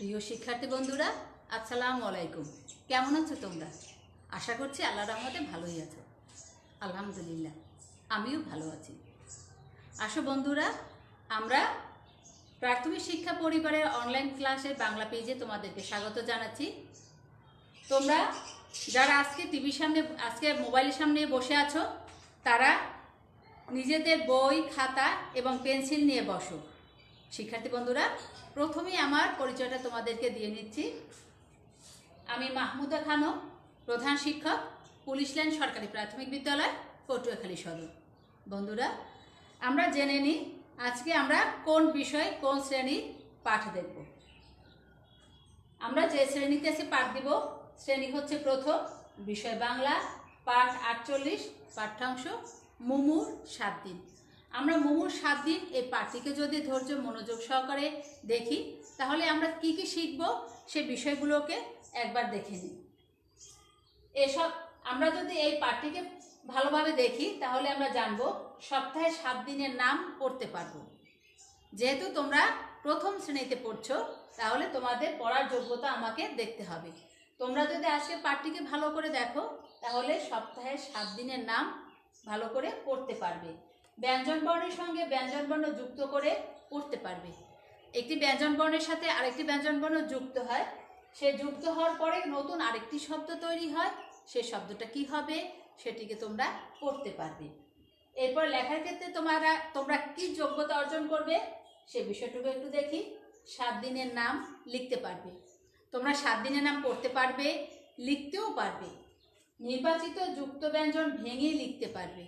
প্রিয় শিক্ষার্থী বন্ধুরা, আসসালামু আলাইকুম। কেমন আছো তোমরা? আশা করছি আল্লাহর রহমতে ভালোই আছো। আলহামদুলিল্লাহ, আমিও ভালো আছি। আসো বন্ধুরা, আমরা প্রাথমিক শিক্ষা পরিবারের অনলাইন ক্লাসের বাংলা পেজে তোমাদেরকে স্বাগত জানাচ্ছি। তোমরা যারা আজকে মোবাইলের সামনে বসে আছো, তারা নিজেদের বই, খাতা এবং পেন্সিল নিয়ে বসো। শিক্ষার্থী বন্ধুরা, প্রথমেই আমার পরিচয়টা তোমাদেরকে দিয়ে নিচ্ছি। আমি মাহমুদা খানম, প্রধান শিক্ষক, পুলিশ লাইন সরকারি প্রাথমিক বিদ্যালয়, পটুয়াখালী সদর। বন্ধুরা, আমরা জেনে নিই আজকে আমরা কোন বিষয়, কোন শ্রেণীর পাঠ দেখব। আমরা যে শ্রেণীতে আছি পাঠ দিব, শ্রেণী হচ্ছে প্রথম, বিষয় বাংলা, পাঠ 48, পাঠ্যাংশ মুমুর 7 দিন। আমরা মুমুর 7 দিন এই পাঠটিকে যদি ধৈর্য মনোযোগ সহকারে দেখি, তাহলে আমরা কি কি শিখব সে বিষয়গুলোকে একবার দেখে নিই। আমরা যদি এই পাঠটিকে ভালোভাবে দেখি, তাহলে আমরা জানব সপ্তাহে 7 দিনের নাম পড়তে পারবো। যেহেতু তোমরা প্রথম শ্রেণীতে পড়ছো, তাহলে তোমাদের পড়ার যোগ্যতা আমাকে দেখতে হবে। তোমরা যদি আজকে পাঠটিকে ভালো করে দেখো, তাহলে সপ্তাহে 7 দিনের নাম ভালো করে পড়তে পারবে। ব্যঞ্জন বর্ণের সঙ্গে ব্যঞ্জন বর্ণ যুক্ত করে পড়তে পারবে। একটি ব্যঞ্জন বর্ণের সাথে আরেকটি ব্যঞ্জন বর্ণ যুক্ত হয়, সে যুক্ত হওয়ার পরে নতুন আরেকটি শব্দ তৈরি হয়, সে শব্দটা কি হবে সেটিকে তোমরা পড়তে পারবে। এরপর লেখার ক্ষেত্রে তোমরা কি যোগ্যতা অর্জন করবে সে বিষয়টুকু একটু দেখি। 7 দিনের নাম লিখতে পারবে। তোমরা 7 দিনের নাম পড়তে পারবে, লিখতেও পারবে। নির্বাচিত যুক্ত ব্যঞ্জন ভেঙে লিখতে পারবে।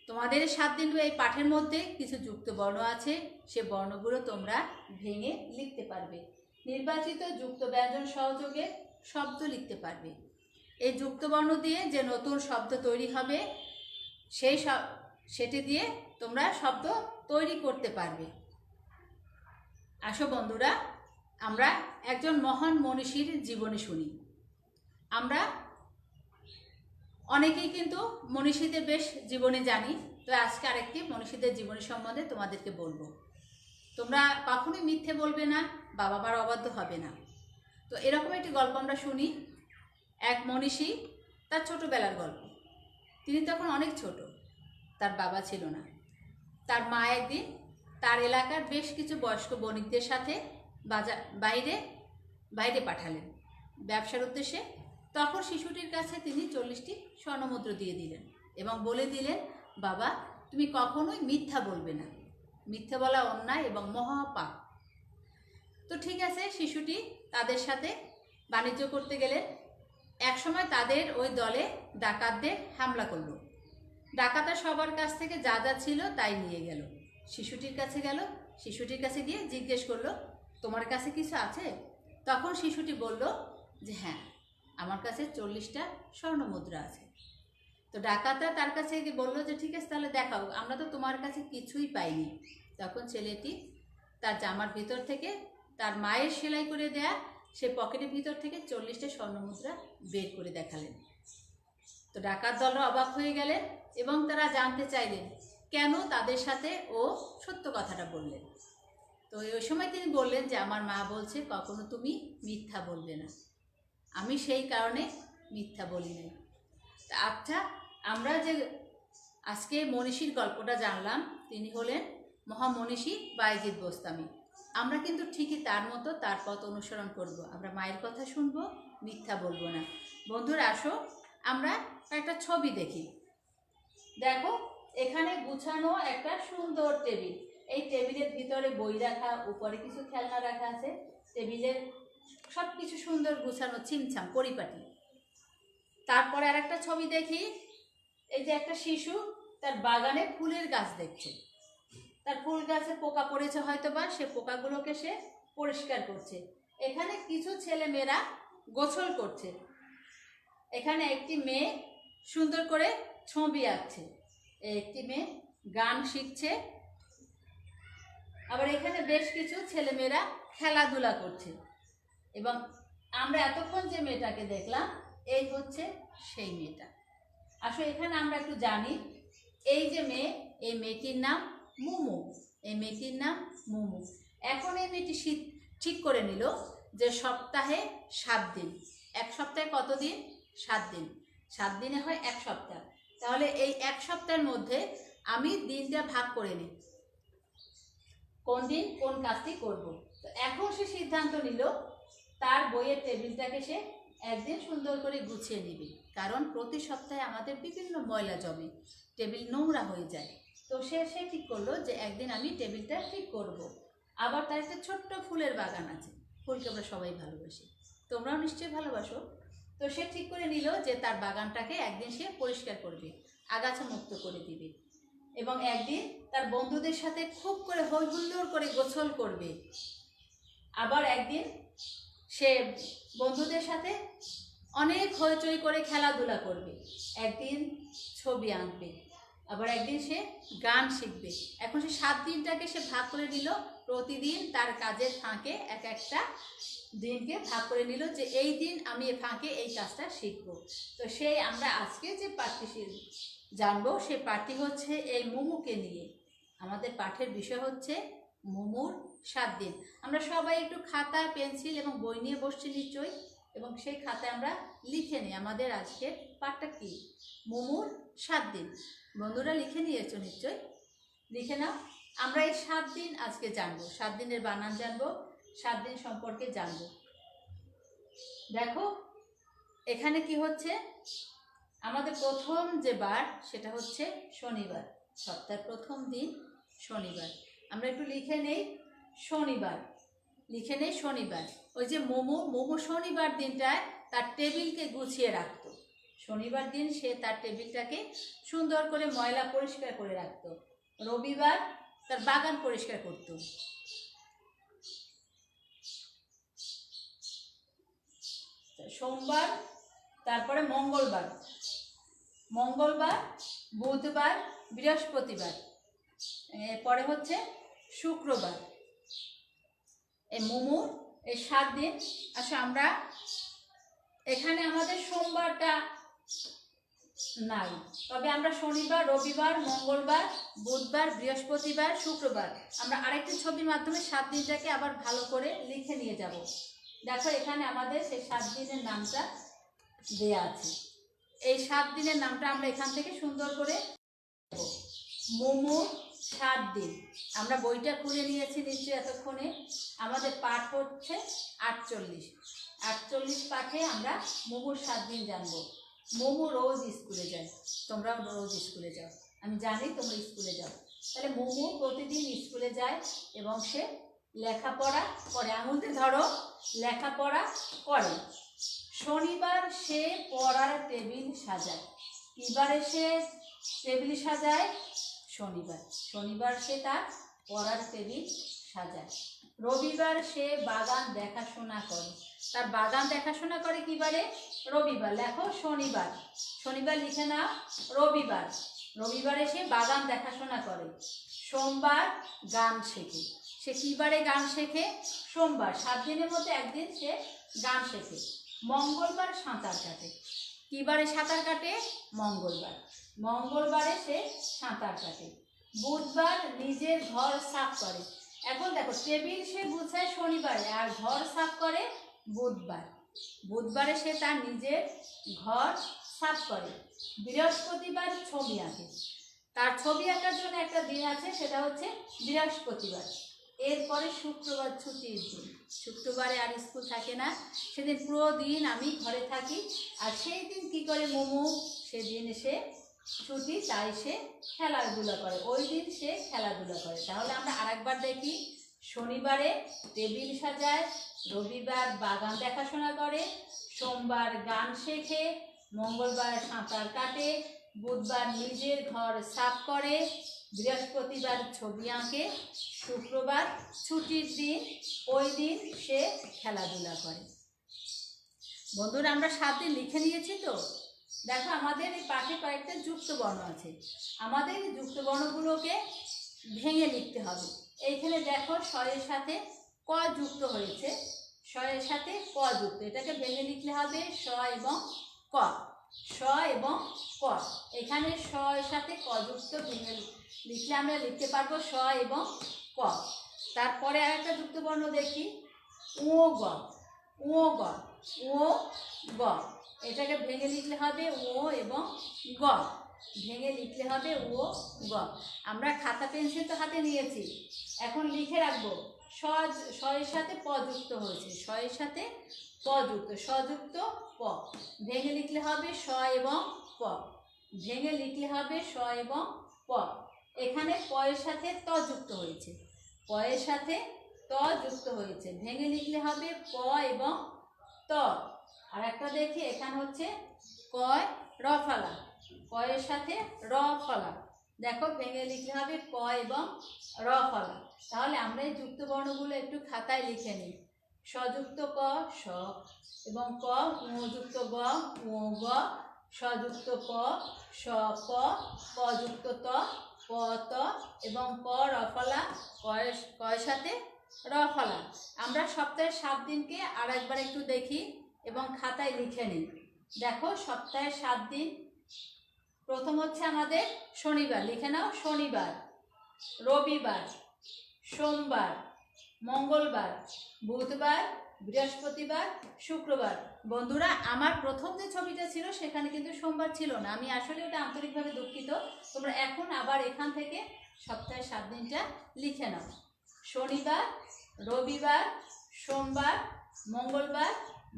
তোমাদের 7 দিন এই পাঠের মধ্যে কিছু যুক্ত বর্ণ আছে, সে বর্ণগুলো তোমরা ভেঙে লিখতে পারবে। নির্বাচিত যুক্ত ব্যঞ্জন সহযোগে শব্দ লিখতে পারবে। এই যুক্ত বর্ণ দিয়ে যে নতুন শব্দ তৈরি হবে, সেটি দিয়ে তোমরা শব্দ তৈরি করতে পারবে। আসো বন্ধুরা, আমরা একজন মহান মনীষীর জীবনী শুনি। আমরা অনেকেই কিন্তু মনীষীদের বেশ জীবনী জানি, তো আজকে আরেকটি মনীষীদের জীবনী সম্বন্ধে তোমাদেরকে বলবো। তোমরা কখনোই মিথ্যে বলবে না, বাবা মার অবাধ্য হবে না। তো এরকম একটি গল্প আমরা শুনি। এক মনীষী, তার ছোটবেলার গল্প। তিনি তখন অনেক ছোট, তার বাবা ছিল না। তার মা একদিন তার এলাকার বেশ কিছু বয়স্ক বণিকদের সাথে বাইরে পাঠালেন ব্যবসার উদ্দেশ্যে। তখন শিশুটির কাছে তিনি 40টি স্বর্ণমুদ্রা দিয়ে দিলেন এবং বলে দিলেন, বাবা, তুমি কখনোই মিথ্যা বলবে না, মিথ্যা বলা অন্যায় এবং মহাপাপ। তো ঠিক আছে, শিশুটি তাদের সাথে বাণিজ্য করতে গেলেন। একসময় তাদের ওই দলে ডাকাতদের হামলা করলো। ডাকাতরা সবার কাছ থেকে যা যা ছিল তাই নিয়ে গেল। শিশুটির কাছে গিয়ে জিজ্ঞেস করলো, তোমার কাছে কিছু আছে? তখন শিশুটি বলল যে হ্যাঁ, আমার কাছে 40টা স্বর্ণমুদ্রা আছে। তো ডাকাতরা তার কাছে গিয়ে বললো যে ঠিক আছে, তাহলে দেখাও, আমরা তো তোমার কাছে কিছুই পাইনি। তখন ছেলেটি তার জামার ভিতর থেকে তার মায়ের সেলাই করে দেয়া সে পকেটের ভিতর থেকে 40টা স্বর্ণমুদ্রা বের করে দেখালেন। তো ডাকাত দলরা অবাক হয়ে গেলেন এবং তারা জানতে চাইলেন কেন তাদের সাথে ও সত্য কথাটা বললেন। তো ওই সময় তিনি বললেন যে আমার মা বলছে কখনো তুমি মিথ্যা বলবে না, আমি সেই কারণে মিথ্যা বলি নাই। আচ্ছা, আমরা যে আজকে মনীষীর গল্পটা জানলাম, তিনি হলেন মহামনীষী বায়েজিদ বোস্তামি। আমরা কিন্তু ঠিকই তার মতো তার পথ অনুসরণ করব। আমরা মায়ের কথা শুনবো, মিথ্যা বলবো না। বন্ধুরা, আসো আমরা একটা ছবি দেখি। দেখো, এখানে গুছানো একটা সুন্দর টেবিল। এই টেবিলের ভিতরে বই রাখা, উপরে কিছু খেলনা রাখা আছে। টেবিলের সব কিছু সুন্দর গুছানো, ছিমছাম পরিপাটি। তারপরে আর একটা ছবি দেখি। এই যে একটা শিশু তার বাগানে ফুলের গাছ দেখছে। তার ফুল গাছে পোকা পড়েছে হয়তো বা, সে পোকাগুলোকে সে পরিষ্কার করছে। এখানে কিছু ছেলে মেয়েরা গোসল করছে। এখানে একটি মেয়ে সুন্দর করে ছবি আঁকছে, একটি মেয়ে গান শিখছে। আবার এখানে বেশ কিছু ছেলে মেয়েরা খেলাধুলা করছে। এবং আমরা এতক্ষণ যে মেয়েটাকে দেখলাম, এই হচ্ছে সেই মেয়েটা। আসলে এখানে আমরা একটু জানি, এই যে মেয়ে, এই মেয়েটির নাম মুমু। এই মেয়েটির নাম মুমু। এখন এই মেয়েটি ঠিক করে নিল যে সপ্তাহে 7 দিন। এক সপ্তাহে কত দিন? 7 দিন। 7 দিনে হয় এক সপ্তাহ। তাহলে এই এক সপ্তাহের মধ্যে আমি দিনটা ভাগ করে নিই, কোন দিন কোন কাজটি করব। তো এখন সে সিদ্ধান্ত নিল তার বইয়ের টেবিলটাকে সে একদিন সুন্দর করে গুছিয়ে নেবে, কারণ প্রতি সপ্তাহে আমাদের বিভিন্ন ময়লা জমে, টেবিল নোংরা হয়ে যায়। তো সে ঠিক করলো যে একদিন আমি টেবিলটা ঠিক করব। আবার তার একটা ছোট্ট ফুলের বাগান আছে, ফুলকে আমরা সবাই ভালোবাসি, তোমরাও নিশ্চয়ই ভালোবাসো। তো সে ঠিক করে নিল যে তার বাগানটাকে একদিন সে পরিষ্কার করবে, আগাছা মুক্ত করে দিবে, এবং একদিন তার বন্ধুদের সাথে খুব করে হই হুল্লোড় করে গোসল করবে। আবার একদিন সে বন্ধুদের সাথে অনেক হইচই করে খেলাধুলা করবে, একদিন ছবি আঁকবে, আবার একদিন সে গান শিখবে। এখন সে 7 দিনটাকে সে ভাগ করে নিল, প্রতিদিন তার কাজের ফাঁকে একটা দিনকে ভাগ করে নিল যে এই দিন আমি এ ফাঁকে এই কাজটা শিখব। তো সেই আমরা আজকে যে পাঠটি জানবো সে পাঠটি হচ্ছে এই মোমোকে নিয়ে। আমাদের পাঠের বিষয় হচ্ছে মোমোর 7 দিন। আমরা সবাই একটু খাতা পেন্সিল এবং বই নিয়ে বসছি নিশ্চয়ই, এবং সেই খাতায় আমরা লিখে নিই আমাদের আজকের পাঠটা কি, মোমোর 7 দিন। বন্ধুরা লিখে নিয়েছো নিশ্চয়ই, লিখে নাও। আমরা এই 7 দিন আজকে জানবো, 7 দিনের বানান জানবো, 7 দিন সম্পর্কে জানবো। দেখো এখানে কি হচ্ছে, আমাদের প্রথম যে বার সেটা হচ্ছে শনিবার, সপ্তাহের প্রথম দিন শনিবার। আমরা একটু লিখে নেই শনিবার, লিখে নেই শনিবার। ওই যে মোমো শনিবার দিনটায় তার টেবিলকে গুছিয়ে রাখতো, শনিবার দিন সে তার টেবিলটাকে সুন্দর করে ময়লা পরিষ্কার করে রাখতো। রবিবার তার বাগান পরিষ্কার করত। সোমবার, তারপরে মঙ্গলবার, বুধবার, বৃহস্পতিবার, এরপরে হচ্ছে শুক্রবার। এই মোমোর এই 7 দিন। আচ্ছা আমরা এখানে আমাদের সোমবারটা নাই, তবে আমরা শনিবার, রবিবার, মঙ্গলবার, বুধবার, বৃহস্পতিবার, শুক্রবার আমরা আরেকটি ছবির মাধ্যমে 7 দিনটাকে আবার ভালো করে লিখে নিয়ে যাব। দেখো এখানে আমাদের সেই 7 দিনের নামটা দেয়া আছে। এই 7 দিনের নামটা আমরা এখান থেকে সুন্দর করে মোমো 7 দিন। আমরা বইটা খুলে নিয়েছি নিশ্চয়ই এতক্ষণে। আমাদের পাঠ হচ্ছে 48 পাঠে আমরা মোমোর 7 দিন জানবো। মোমো রোজ স্কুলে যায়, তোমরাও রোজ স্কুলে যাও, আমি জানি তোমরা স্কুলে যাও। তাহলে মোমো প্রতিদিন স্কুলে যায় এবং সে লেখাপড়া করে, আঙুলতে ধরো, লেখাপড়া করে। শনিবার সে পড়ার টেবিল সাজায়। কিবারে সে টেবিল সাজায়? শনিবার সে তার পড়ার টেবিল সাজায়। রবিবার সে বাগান দেখাশোনা করে, তার বাগান দেখাশোনা করে কিবারে? রবিবার। লেখো শনিবার লিখে নাও রবিবারে সে বাগান দেখাশোনা করে। সোমবার গান শেখে, সে কিবারে গান শেখে? সোমবার। 7 দিনের মধ্যে একদিন সে গান শেখে। মঙ্গলবার সাঁতার কাটে, কিবারে সাঁতার কাটে? মঙ্গলবারে সে সাঁতার কাটে। বুধবার নিজের ঘর সাফ করে। এখন দেখো টেবিল সে গুছায় শনিবারে আর ঘর সাফ করে বুধবারে সে তার নিজের ঘর সাফ করে। বৃহস্পতিবার ছবি আঁকে, তার ছবি আঁকার জন্য একটা দিন আছে, সেটা হচ্ছে বৃহস্পতিবার। এরপরে শুক্রবার ছুটির দিন, শুক্রবারে আর স্কুল থাকে না, সেদিন পুরো দিন আমি ঘরে থাকি। আর সেই দিন কি করে মোমো? সেদিন সে ছুটি, তাই সে খেলাধুলা করে, ওই দিন সে খেলাধুলা করে। তাহলে আমরা আরেকবার দেখি, শনিবারে টেবিল সাজায়, রবিবার বাগান দেখাশোনা করে, সোমবার গান শেখে, মঙ্গলবার সাঁতার কাটে, বুধবার নিজের ঘর সাফ করে, বৃহস্পতিবার ছবি আঁকে, শুক্রবার ছুটির দিন, ওই দিন সে খেলাধুলা করে। বন্ধুরা আমরা 7 দিন লিখে নিয়েছি তো। দেখো আমাদের এই পাঠে কয়েকটা যুক্ত বর্ণ আছে, আমাদের এই যুক্ত বর্ণগুলোকে ভেঙে লিখতে হবে। এইখানে দেখো স-এর সাথে ক যুক্ত হয়েছে, স-এর সাথে ক যুক্ত, এটাকে ভেঙে লিখতে হবে স এবং ক। এখানে স-এর সাথে ক যুক্ত ভেঙে লিখলে আমরা লিখতে পারবো স এবং ক। তারপরে আরেকটা যুক্ত বর্ণ দেখি উ গ। ও গ, ও গ, এটাকে ভেঙে লিখলে হবে ও এবং গ, ভেঙে লিখলে হবে ও গ। আমরা খাতা পেন্সিল তো হাতে নিয়েছি, এখন লিখে রাখবো এর সাথে প যুক্ত হয়েছে, এর সাথে প যুক্ত, যুক্ত প, ভেঙে লিখলে হবে স এবং প, ভেঙে লিখলে হবে স এবং প। এখানে প এর সাথে ত যুক্ত হয়েছে, প এর সাথে ত যুক্ত হয়েছে, ভেঙে লিখলে হবে প এবং ত। আর একটা দেখি, এখানে হচ্ছে কয় র ফলা, ক এর সাথে র ফলা, দেখো ভেঙে লিখলে হবে ক এবং র ফলা। তাহলে আমরা এই যুক্ত বর্ণগুলো একটু খাতায় লিখে নিই। সযুক্ত ক স এবং ক, যুক্ত গ ও গ, সযুক্ত ক স ক, ক যুক্ত ত প ত এবং ক র ফলা, কয়ের সাথে র ফলা। আমরা সপ্তাহের 7 দিনকে আর একবার একটু দেখি এবং খাতায় লিখে নিই। দেখো সপ্তাহের 7 দিন, প্রথম হচ্ছে আমাদের শনিবার, লিখে নাও শনিবার, রবিবার, সোমবার, মঙ্গলবার, বুধবার, বৃহস্পতিবার, শুক্রবার। বন্ধুরা, আমার প্রথম যে ছবিটা ছিল সেখানে কিন্তু সোমবার ছিল না, আমি আসলে ওটা আন্তরিকভাবে দুঃখিত। তোমরা এখন আবার এখান থেকে সপ্তাহের 7 দিনটা লিখে নাও। শনিবার, রবিবার, সোমবার, মঙ্গলবার,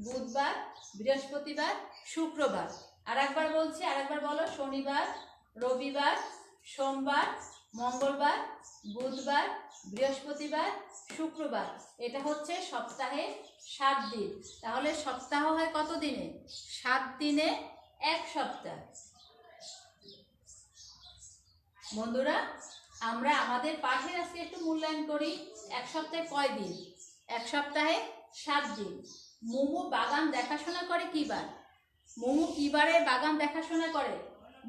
বুধবার, বৃহস্পতিবার, শুক্রবার। আর একবার বলছি, আর একবার বলো, শনিবার, রবিবার, সোমবার, মঙ্গলবার, বুধবার, বৃহস্পতিবার, শুক্রবার। এটা হচ্ছে সপ্তাহে 7 দিন। তাহলে সপ্তাহ হয় কত দিনে? 7 দিনে এক সপ্তাহ। বন্ধুরা, আমরা আমাদের পাঠের আজকে একটু মূল্যায়ন করি। এক সপ্তাহে কয় দিন? এক সপ্তাহে 7 দিন। মোমো বাগান দেখাশোনা করে কি বার? মোমো কি বারে বাগান দেখাশোনা করে?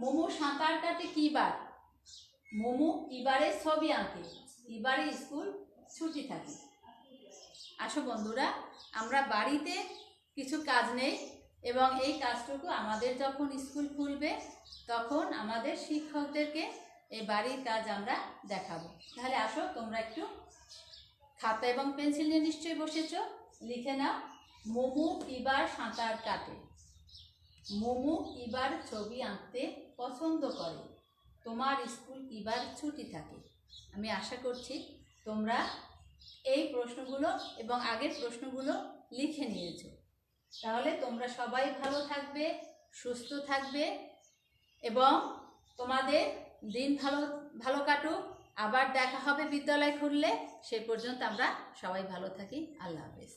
মোমো সাঁতার কাটে কি বার? মোমো কি বারে ছবি আঁকে? কি বারে স্কুল ছুটি থাকে? আসো বন্ধুরা, আমরা বাড়িতে কিছু কাজ নেই এবং এই কাজটুকু আমাদের যখন স্কুল খুলবে তখন আমাদের শিক্ষকদেরকে এই বাড়ির কাজ আমরা দেখাবো। তাহলে আসো, তোমরা একটু খাতা এবং পেন্সিল নিয়ে নিশ্চয়ই বসেছ, লিখে নাও মোমো কিবার সাঁতার কাটে, মোমো কিবার ছবি আঁকতে পছন্দ করে, তোমার স্কুল কিবার ছুটি থাকে। আমি আশা করছি তোমরা এই প্রশ্নগুলো এবং আগের প্রশ্নগুলো লিখে নিয়েছো। তাহলে তোমরা সবাই ভালো থাকবে, সুস্থ থাকবে এবং তোমাদের দিন ভালো কাটুক। আবার দেখা হবে বিদ্যালয় খুললে। সে পর্যন্ত আমরা সবাই ভালো থাকি। আল্লাহ হাফেজ।